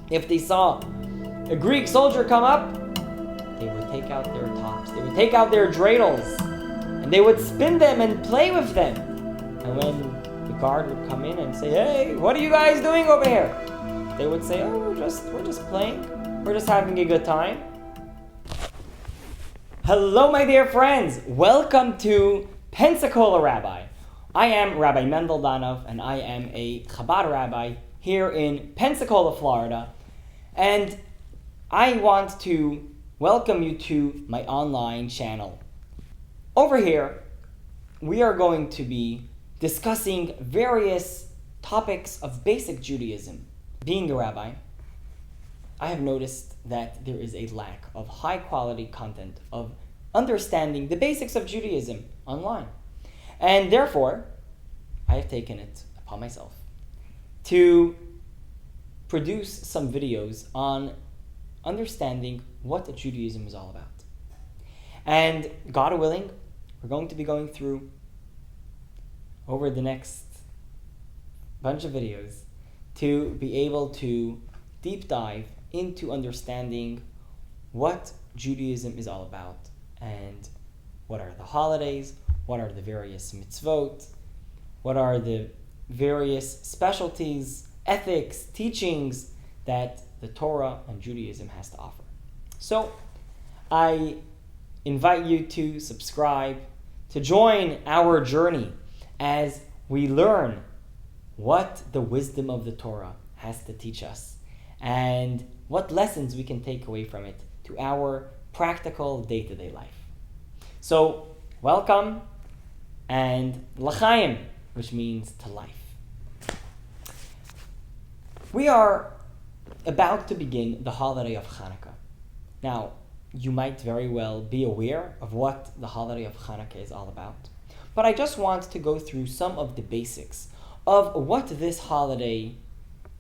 If they saw a Greek soldier come up, they would take out their tops, they would take out their dreidels, and they would spin them and play with them. And when the guard would come in and say, "Hey, what are you guys doing over here?" they would say, "Oh, we're just playing. We're just having a good time." Hello, my dear friends. Welcome to Pensacola Rabbi. I am Rabbi Mendel Danow, and I am a Chabad rabbi here in Pensacola, Florida. And I want to welcome you to my online channel. Over here, we are going to be discussing various topics of basic Judaism. Being a rabbi, I have noticed that there is a lack of high-quality content of understanding the basics of Judaism online. And therefore, I have taken it upon myself to produce some videos on understanding what Judaism is all about. And God willing, we're going to be going through over the next bunch of videos to be able to deep dive into understanding what Judaism is all about and what are the holidays, what are the various mitzvot, what are the various specialties, ethics, teachings that the Torah and Judaism has to offer. So I invite you to subscribe, to join our journey as we learn what the wisdom of the Torah has to teach us and what lessons we can take away from it to our practical day-to-day life. So, welcome and l'chaim, which means to life. We are about to begin the holiday of Chanukah. Now, you might very well be aware of what the holiday of Chanukah is all about, but I just want to go through some of the basics of what this holiday,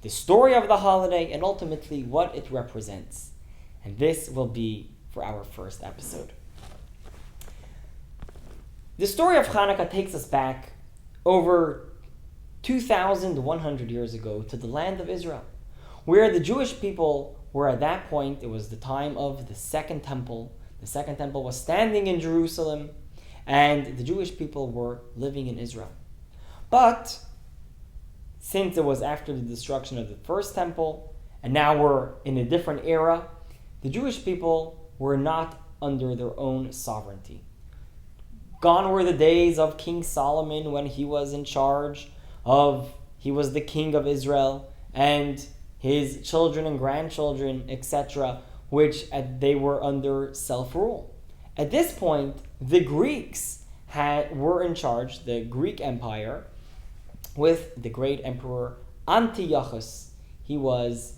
the story of the holiday, and ultimately what it represents. And this will be for our first episode. The story of Chanukah takes us back over 2,100 years ago to the land of Israel, where the Jewish people were at that point. It was the time of the Second Temple. The Second Temple was standing in Jerusalem, and the Jewish people were living in Israel. But since it was after the destruction of the First Temple, and now we're in a different era, the Jewish people were not under their own sovereignty. Gone were the days of King Solomon when he was in charge he was the king of Israel, and his children and grandchildren, etc., which they were under self-rule. At this point, the Greeks were in charge, the Greek Empire, with the great emperor Antiochus. He was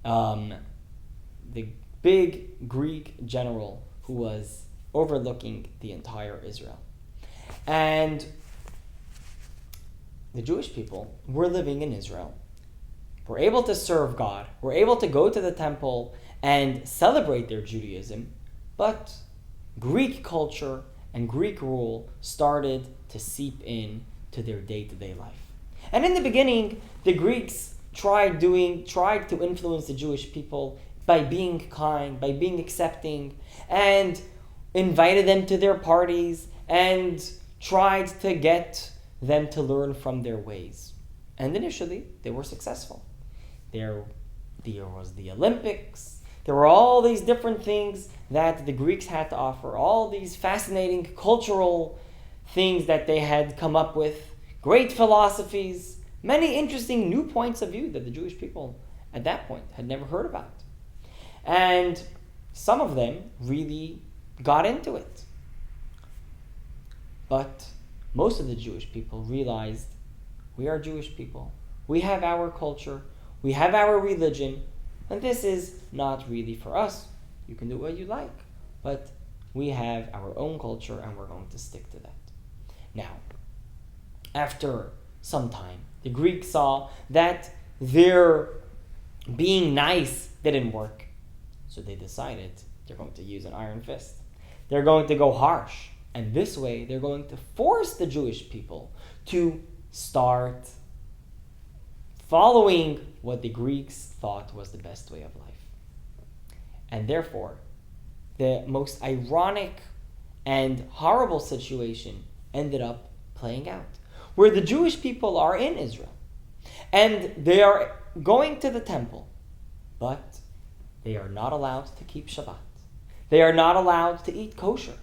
the big Greek general who was overlooking the entire Israel. And the Jewish people were living in Israel, were able to serve God, were able to go to the temple and celebrate their Judaism, but Greek culture and Greek rule started to seep in to their day-to-day life. And in the beginning, the Greeks tried to influence the Jewish people by being kind, by being accepting, and invited them to their parties and tried to get them to learn from their ways. And initially, they were successful. There was the Olympics. There were all these different things that the Greeks had to offer, all these fascinating cultural things that they had come up with, great philosophies, many interesting new points of view that the Jewish people at that point had never heard about. And some of them really got into it. But most of the Jewish people realized, we are Jewish people. We have our culture. We have our religion. And this is not really for us. You can do what you like. But we have our own culture, and we're going to stick to that. Now, after some time, the Greeks saw that their being nice didn't work. So they decided they're going to use an iron fist. They're going to go harsh. And this way, they're going to force the Jewish people to start following what the Greeks thought was the best way of life. And therefore, the most ironic and horrible situation ended up playing out, where the Jewish people are in Israel, and they are going to the temple, but they are not allowed to keep Shabbat. They are not allowed to eat kosher.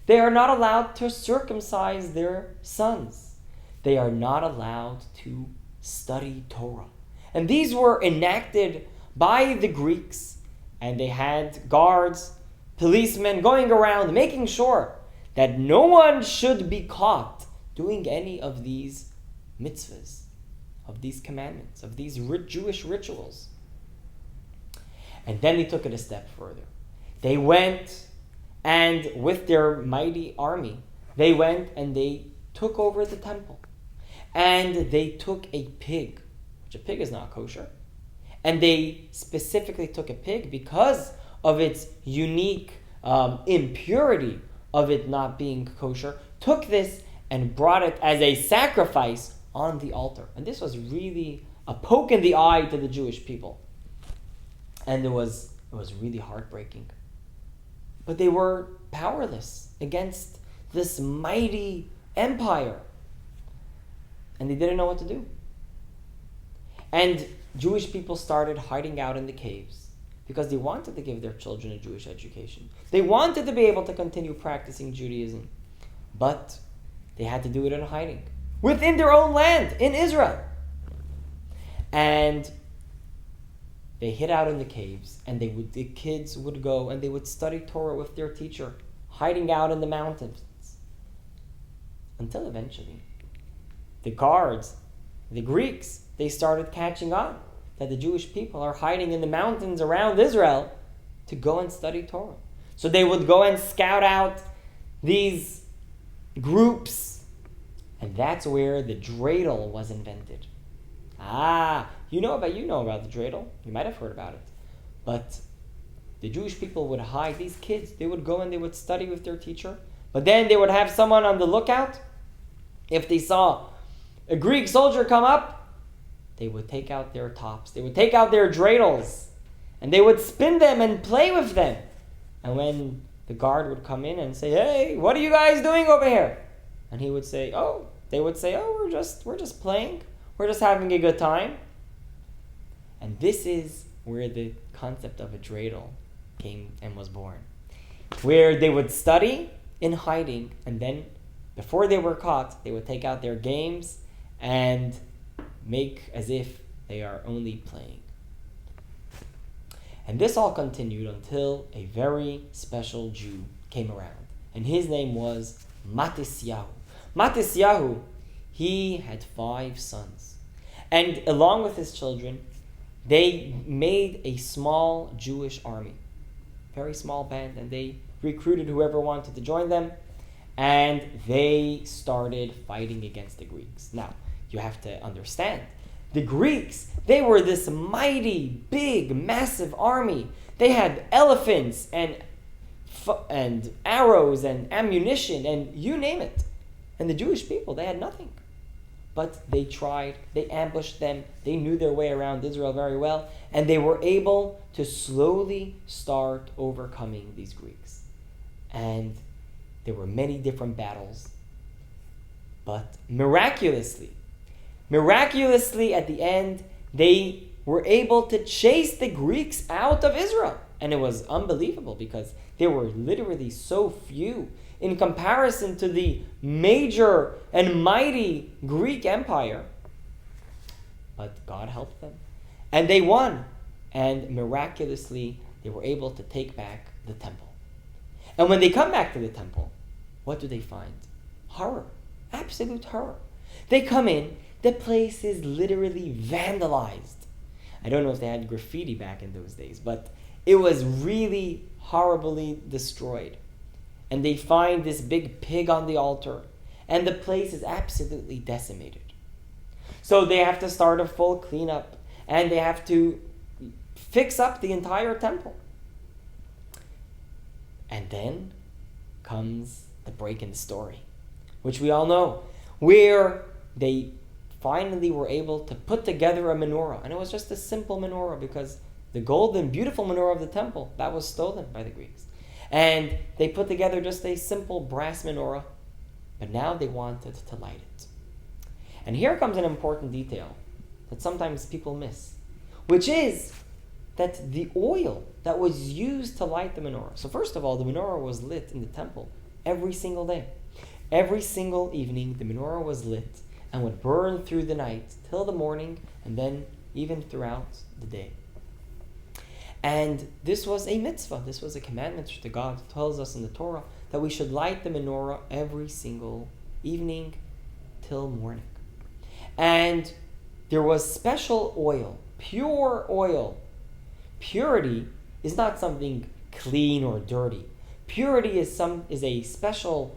They are not allowed to circumcise their sons. They are not allowed to study Torah. And these were enacted by the Greeks, and they had guards, policemen going around making sure that no one should be caught doing any of these mitzvahs, of these commandments, of these Jewish rituals. And then they took it a step further. They went, and with their mighty army, they went and they took over the temple. And they took a pig, which a pig is not kosher. And they specifically took a pig because of its unique impurity of it not being kosher, took this and brought it as a sacrifice on the altar. And this was really a poke in the eye to the Jewish people. And it was really heartbreaking. But they were powerless against this mighty empire. And they didn't know what to do. And Jewish people started hiding out in the caves because they wanted to give their children a Jewish education. They wanted to be able to continue practicing Judaism. But they had to do it in hiding, within their own land, in Israel. And they hid out in the caves, and the kids would go and they would study Torah with their teacher, hiding out in the mountains. Until eventually, the guards, the Greeks, they started catching on that the Jewish people are hiding in the mountains around Israel to go and study Torah. So they would go and scout out these groups, and that's where the dreidel was invented. You know about the dreidel. You might have heard about it. But the Jewish people would hide these kids. They would go and they would study with their teacher. But then they would have someone on the lookout. If they saw a Greek soldier come up, they would take out their tops. They would take out their dreidels. And they would spin them and play with them. And when the guard would come in and say, "Hey, what are you guys doing over here?" And he would say, they would say, we're just playing. We're just having a good time. And this is where the concept of a dreidel came and was born. Where they would study in hiding, and then before they were caught, they would take out their games and make as if they are only playing. And this all continued until a very special Jew came around. And his name was Matisyahu. Matisyahu, he had 5 sons. And along with his children, they made a small Jewish army. Very small band. And they recruited whoever wanted to join them. And they started fighting against the Greeks. Now, you have to understand, the Greeks, they were this mighty, big, massive army. They had elephants and arrows and ammunition and you name it. And the Jewish people, they had nothing. But they tried, they ambushed them, they knew their way around Israel very well, and they were able to slowly start overcoming these Greeks. And there were many different battles. But miraculously at the end, they were able to chase the Greeks out of Israel. And it was unbelievable because there were literally so few in comparison to the major and mighty Greek Empire. But God helped them. And they won. And miraculously, they were able to take back the temple. And when they come back to the temple, what do they find? Horror. Absolute horror. They come in, the place is literally vandalized. I don't know if they had graffiti back in those days, but it was really horribly destroyed. And they find this big pig on the altar, and the place is absolutely decimated. So they have to start a full cleanup, and they have to fix up the entire temple. And then comes the break in the story, which we all know, where they finally were able to put together a menorah. And it was just a simple menorah because the golden, beautiful menorah of the temple, that was stolen by the Greeks. And they put together just a simple brass menorah, but now they wanted to light it. And here comes an important detail that sometimes people miss, which is that the oil that was used to light the menorah. So first of all, the menorah was lit in the temple every single day. Every single evening, the menorah was lit and would burn through the night till the morning, and then even throughout the day. And this was a mitzvah. This was a commandment that God tells us in the Torah that we should light the menorah every single evening till morning. And there was special oil, pure oil. Purity is not something clean or dirty. Purity is a special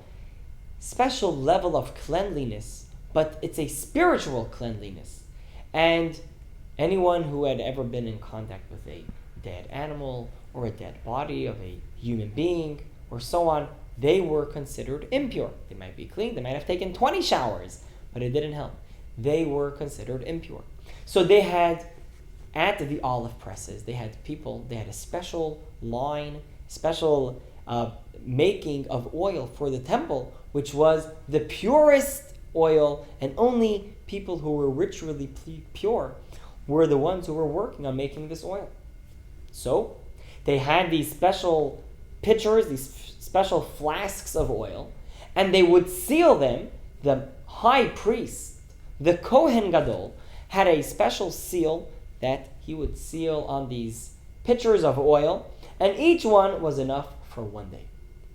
level of cleanliness, but it's a spiritual cleanliness. And anyone who had ever been in contact with a dead animal or a dead body of a human being or so on, they were considered impure. They might be clean, they might have taken 20 showers, but it didn't help. They were considered impure. So they had, at the olive presses, they had a special line, special making of oil for the temple, which was the purest oil, and only people who were ritually pure were the ones who were working on making this oil. So they had these special pitchers, these special flasks of oil, and they would seal them. The high priest, the Kohen Gadol, had a special seal that he would seal on these pitchers of oil, and each one was enough for one day.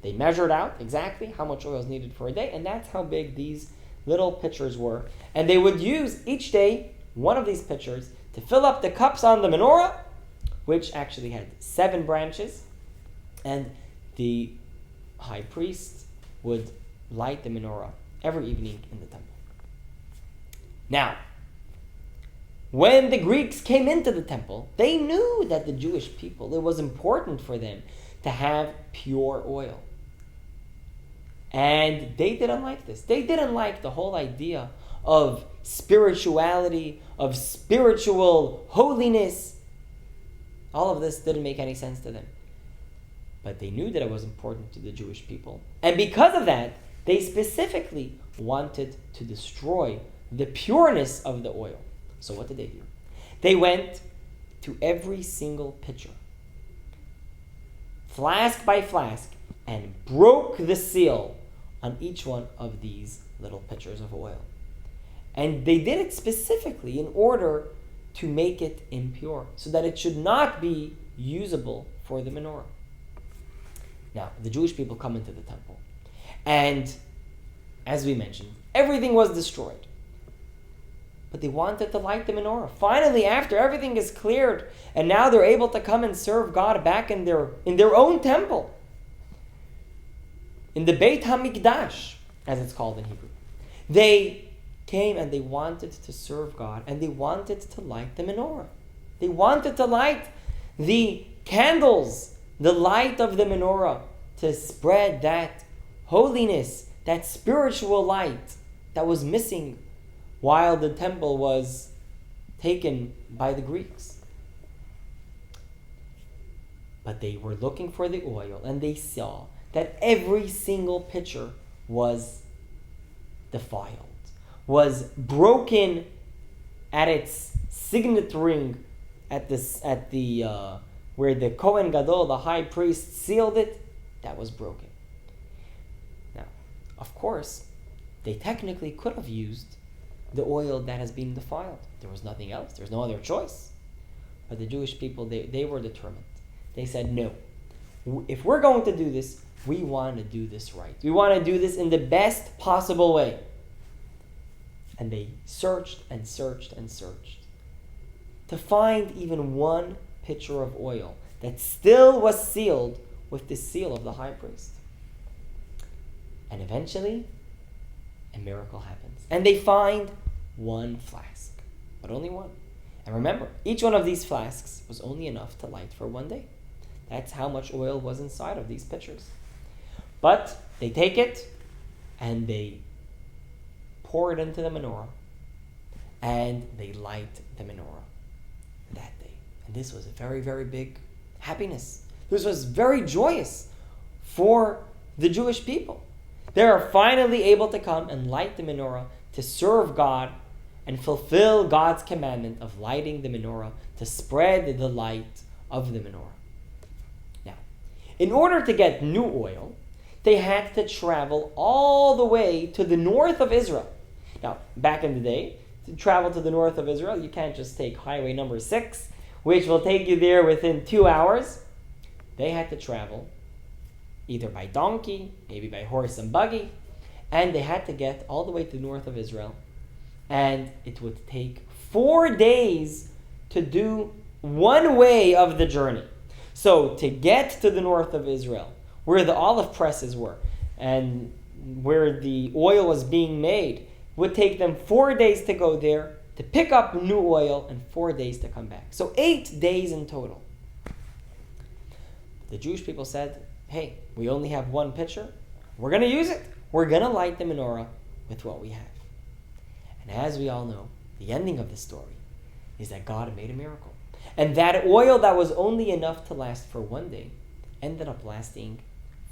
They measured out exactly how much oil is needed for a day, and that's how big these little pitchers were. And they would use each day one of these pitchers to fill up the cups on the menorah, which actually had 7 branches, and the high priest would light the menorah every evening in the temple. Now, when the Greeks came into the temple, they knew that the Jewish people, it was important for them to have pure oil. And they didn't like this. They didn't like the whole idea of spirituality, of spiritual holiness. All of this didn't make any sense to them. But they knew that it was important to the Jewish people. And because of that, they specifically wanted to destroy the pureness of the oil. So what did they do? They went to every single pitcher, flask by flask, and broke the seal on each one of these little pitchers of oil. And they did it specifically in order to make it impure, so that it should not be usable for the menorah. Now, the Jewish people come into the temple, and as we mentioned, everything was destroyed. But they wanted to light the menorah. Finally, after everything is cleared, and now they're able to come and serve God back in their own temple, in the Beit HaMikdash, as it's called in Hebrew. They came and they wanted to serve God, and they wanted to light the menorah. They wanted to light the candles, the light of the menorah, to spread that holiness, that spiritual light that was missing while the temple was taken by the Greeks. But they were looking for the oil, and they saw that every single pitcher was defiled, was broken at its signet ring, where the Kohen Gadol, the high priest, sealed it. That was broken. Now, of course, they technically could have used the oil that has been defiled. There was nothing else. There was no other choice. But the Jewish people, they were determined. They said, no. If we're going to do this, we want to do this right. We want to do this in the best possible way. And they searched and searched and searched to find even one pitcher of oil that still was sealed with the seal of the high priest. And eventually, a miracle happens. And they find one flask, but only one. And remember, each one of these flasks was only enough to light for one day. That's how much oil was inside of these pitchers. But they take it and they pour it into the menorah. and they light the menorah that day. And this was a very, very big happiness. This was very joyous for the Jewish people. They are finally able to come and light the menorah to serve God and fulfill God's commandment of lighting the menorah to spread the light of the menorah. Now, in order to get new oil, they had to travel all the way to the north of Israel. Now, back in the day, to travel to the north of Israel, you can't just take highway number 6, which will take you there within 2 hours. They had to travel either by donkey, maybe by horse and buggy, and they had to get all the way to the north of Israel. And it would take 4 days to do one way of the journey. So to get to the north of Israel, where the olive presses were and where the oil was being made, would take them 4 days to go there, to pick up new oil, and 4 days to come back. So 8 days in total. The Jewish people said, hey, we only have one pitcher. We're going to use it. We're going to light the menorah with what we have. And as we all know, the ending of the story is that God made a miracle. And that oil that was only enough to last for 1 day ended up lasting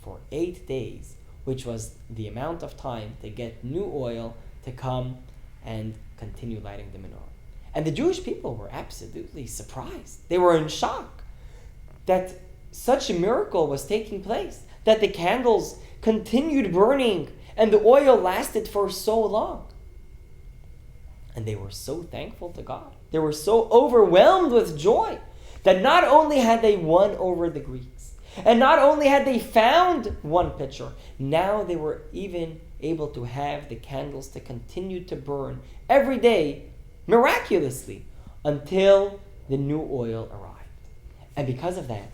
for 8 days, which was the amount of time to get new oil to come and continue lighting the menorah. And the Jewish people were absolutely surprised. They were in shock that such a miracle was taking place, that the candles continued burning and the oil lasted for so long. And they were so thankful to God. They were so overwhelmed with joy that not only had they won over the Greeks, and not only had they found one pitcher, now they were even able to have the candles to continue to burn every day, miraculously, until the new oil arrived. And because of that,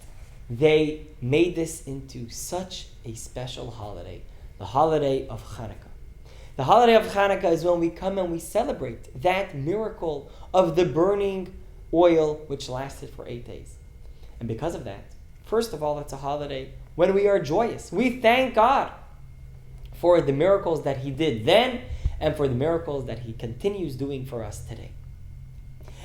they made this into such a special holiday, the holiday of Chanukah. The holiday of Chanukah is when we come and we celebrate that miracle of the burning oil which lasted for 8 days. And because of that, first of all, it's a holiday when we are joyous. We thank God for the miracles that He did then and for the miracles that He continues doing for us today.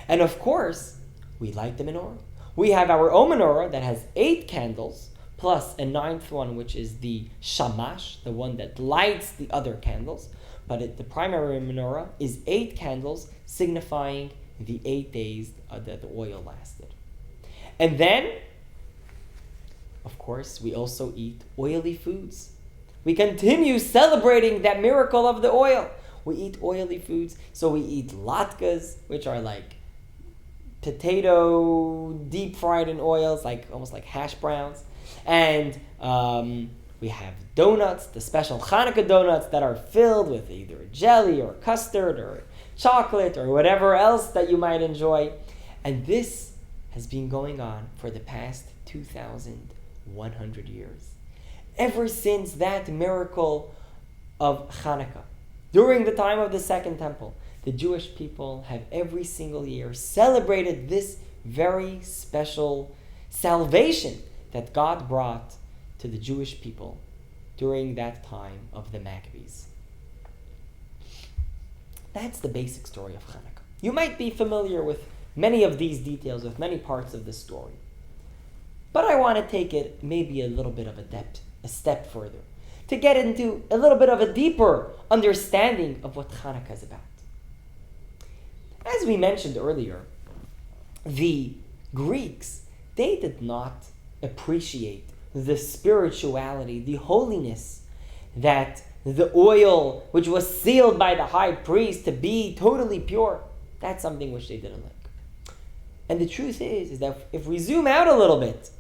And of course, we light the menorah. We have our own menorah that has 8 candles, plus a 9th one, which is the shamash, the one that lights the other candles. But the primary menorah is 8 candles, signifying the 8 days that the oil lasted. And then, of course, we also eat oily foods. We continue celebrating that miracle of the oil. We eat oily foods, so we eat latkes, which are like potato deep fried in oils, like almost like hash browns. And we have donuts, the special Chanukah donuts that are filled with either jelly or custard or chocolate or whatever else that you might enjoy. And this has been going on for the past 2,100 years. Ever since that miracle of Chanukah, during the time of the Second Temple, the Jewish people have every single year celebrated this very special salvation that God brought to the Jewish people during that time of the Maccabees. That's the basic story of Chanukah. You might be familiar with many of these details, with many parts of the story. But I want to take it maybe a little bit of a step further, to get into a little bit of a deeper understanding of what Chanukah is about. As we mentioned earlier, the Greeks, they did not appreciate the spirituality, the holiness that the oil which was sealed by the high priest to be totally pure. That's something which they didn't like. And the truth is that if we zoom out a little bit,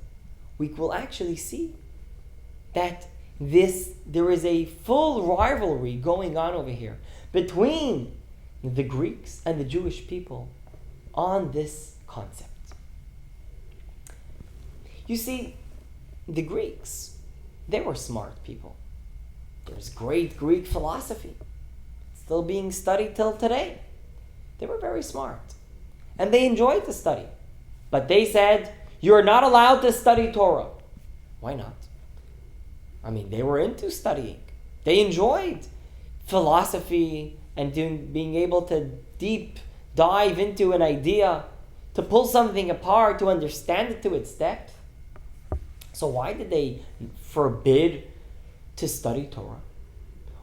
we will actually see that there is a full rivalry going on over here between the Greeks and the Jewish people on this concept. You see, the Greeks, they were smart people. There's great Greek philosophy, still being studied till today. They were very smart, and they enjoyed to study. But they said, you're not allowed to study Torah. Why not? I mean, they were into studying. They enjoyed philosophy and being able to dive into an idea, to pull something apart, to understand it to its depth. So why did they forbid to study Torah?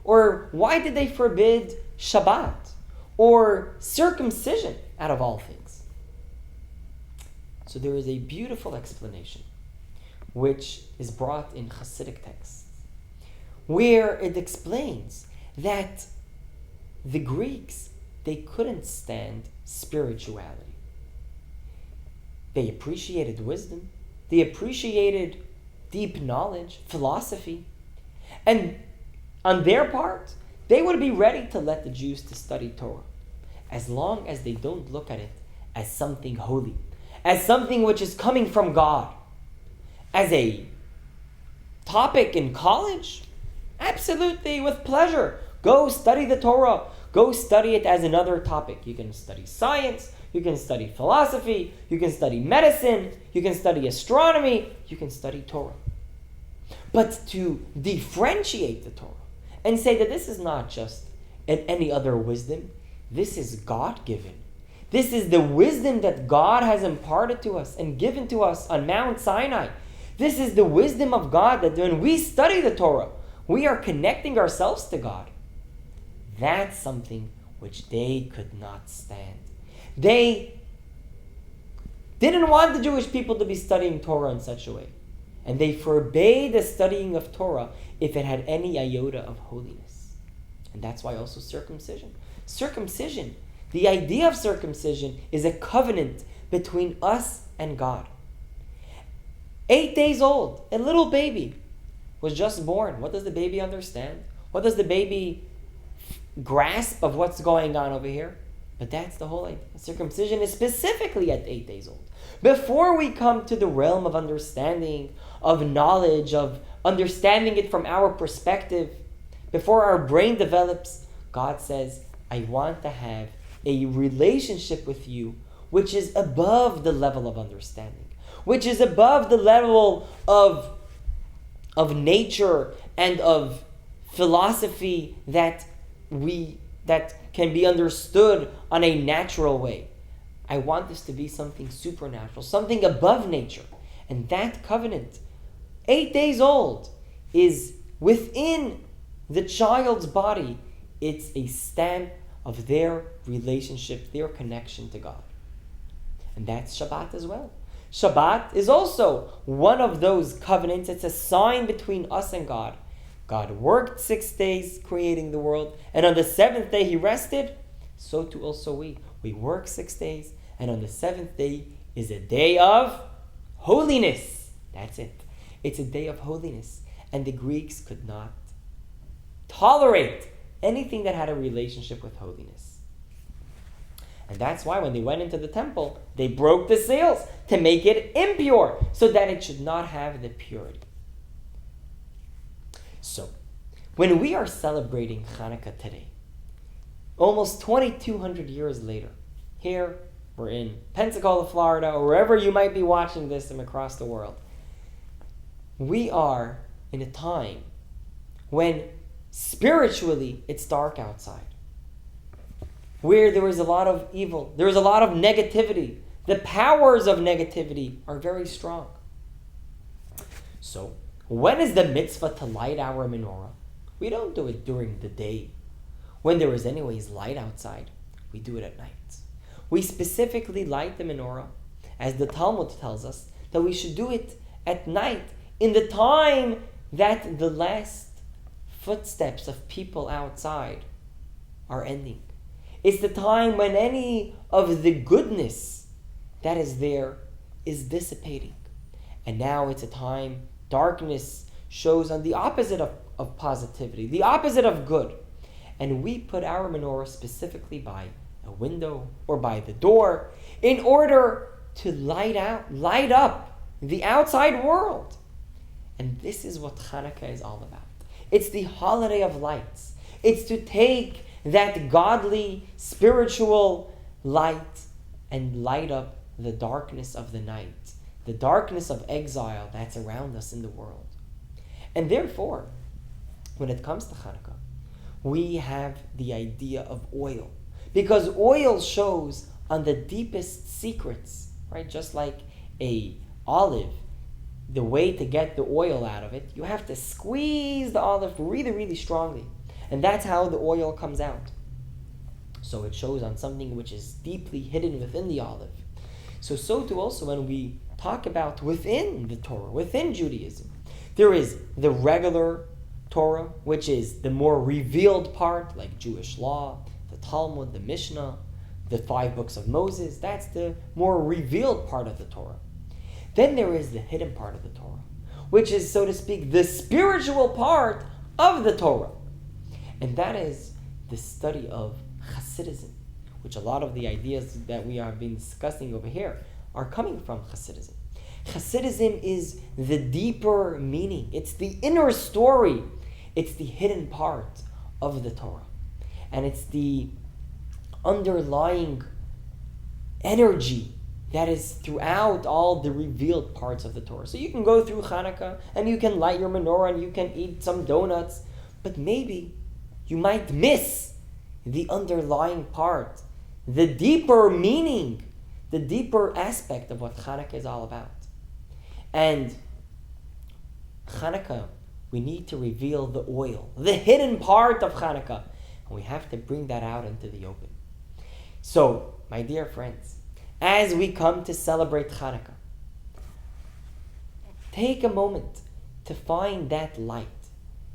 Or why did they forbid Shabbat or circumcision out of all things? So there is a beautiful explanation which is brought in Hasidic texts, where it explains that the Greeks, they couldn't stand spirituality. They appreciated wisdom. They appreciated deep knowledge, philosophy. And on their part, they would be ready to let the Jews to study Torah, as long as they don't look at it as something holy, as something which is coming from God. As a topic in college, absolutely, with pleasure. Go study the Torah. Go study it as another topic. You can study science. You can study philosophy. You can study medicine. You can study astronomy. You can study Torah. But to differentiate the Torah and say that this is not just any other wisdom, this is God-given. This is the wisdom that God has imparted to us and given to us on Mount Sinai. This is the wisdom of God that when we study the Torah, we are connecting ourselves to God. That's something which they could not stand. They didn't want the Jewish people to be studying Torah in such a way. And they forbade the studying of Torah if it had any iota of holiness. And that's why also circumcision. Circumcision, the idea of circumcision is a covenant between us and God. 8 days old, a little baby was just born. What does the baby understand? What does the baby grasp of what's going on over here? But that's the whole idea. Circumcision is specifically at 8 days old. Before we come to the realm of understanding, of knowledge, of understanding it from our perspective, before our brain develops, God says, I want to have a relationship with you which is above the level of understanding, which is above the level of nature and of philosophy that can be understood on a natural way. I want this to be something supernatural, something above nature. And that covenant, 8 days old, is within the child's body. It's a stamp of their relationship, their connection to God. And that's Shabbat as well. Shabbat is also one of those covenants. It's a sign between us and God. God worked 6 days creating the world, and on the 7th day he rested. So too also we. We work 6 days, and on the 7th day is a day of holiness. That's it. It's a day of holiness. And the Greeks could not tolerate anything that had a relationship with holiness. And that's why when they went into the temple, they broke the seals to make it impure, so that it should not have the purity. So, when we are celebrating Chanukah today, almost 2,200 years later, here we're in Pensacola, Florida, or wherever you might be watching this from across the world, we are in a time when spiritually it's dark outside, where there is a lot of evil, there is a lot of negativity. The powers of negativity are very strong. So, when is the mitzvah to light our menorah? We don't do it during the day, when there is anyways light outside. We do it at night. We specifically light the menorah, as the Talmud tells us, that we should do it at night, in the time that the last footsteps of people outside are ending. It's the time when any of the goodness that is there is dissipating. And now it's a time darkness shows on the opposite of positivity, the opposite of good. And we put our menorah specifically by a window or by the door in order to light up the outside world. And this is what Chanukah is all about. It's the holiday of lights. It's to take that godly, spiritual light and light up the darkness of the night, the darkness of exile that's around us in the world. And therefore, when it comes to Chanukah, we have the idea of oil, Because oil shows on the deepest secrets, right? Just like a olive, the way to get the oil out of it, you have to squeeze the olive really, really strongly. And that's how the oil comes out. So it shows on something which is deeply hidden within the olive. So too also when we talk about within the Torah, within Judaism, there is the regular Torah, which is the more revealed part, like Jewish law, the Talmud, the Mishnah, the 5 books of Moses. That's the more revealed part of the Torah. Then there is the hidden part of the Torah, which is, so to speak, the spiritual part of the Torah. And that is the study of Hasidism, which a lot of the ideas that we have been discussing over here are coming from Hasidism. Hasidism is the deeper meaning. It's the inner story. It's the hidden part of the Torah. And it's the underlying energy that is throughout all the revealed parts of the Torah. So you can go through Chanukah and you can light your menorah and you can eat some donuts, but maybe you might miss the underlying part, the deeper meaning, the deeper aspect of what Chanukah is all about. And Chanukah, we need to reveal the oil, the hidden part of Chanukah, and we have to bring that out into the open. So, my dear friends, as we come to celebrate Chanukah, take a moment to find that light,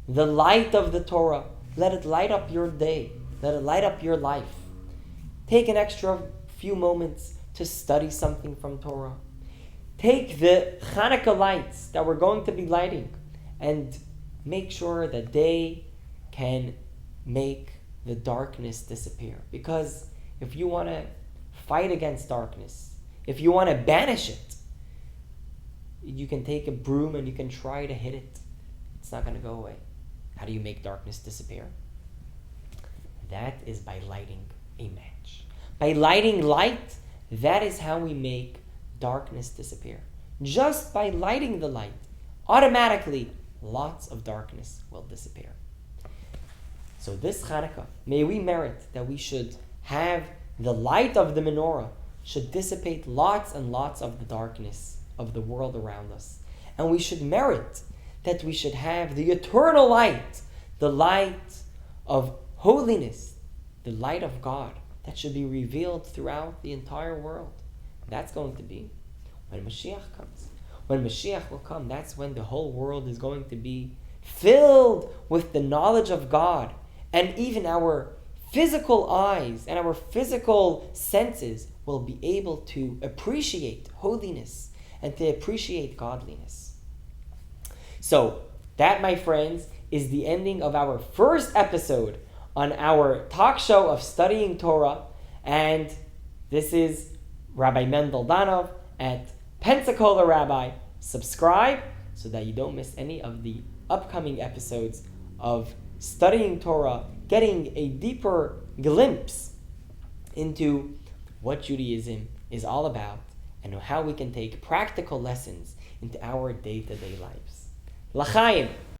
the light of the Torah. Let it light up your day. Let it light up your life. Take an extra few moments to study something from Torah. Take the Chanukah lights that we're going to be lighting and make sure that they can make the darkness disappear. Because if you want to fight against darkness, if you want to banish it, you can take a broom and you can try to hit it. It's not going to go away. How do you make darkness disappear? That is by lighting a match. By lighting light, that is how we make darkness disappear. Just by lighting the light, automatically, lots of darkness will disappear. So this Chanukah, may we merit that we should have the light of the menorah should dissipate lots and lots of the darkness of the world around us. And we should merit that we should have the eternal light, the light of holiness, the light of God that should be revealed throughout the entire world. That's going to be when Mashiach comes. When Mashiach will come, that's when the whole world is going to be filled with the knowledge of God. And even our physical eyes and our physical senses will be able to appreciate holiness and to appreciate godliness. So, that, my friends, is the ending of our first episode on our talk show of studying Torah. And this is Rabbi Mendel Danow at Pensacola Rabbi. Subscribe so that you don't miss any of the upcoming episodes of studying Torah, getting a deeper glimpse into what Judaism is all about and how we can take practical lessons into our day-to-day lives. L'chaim!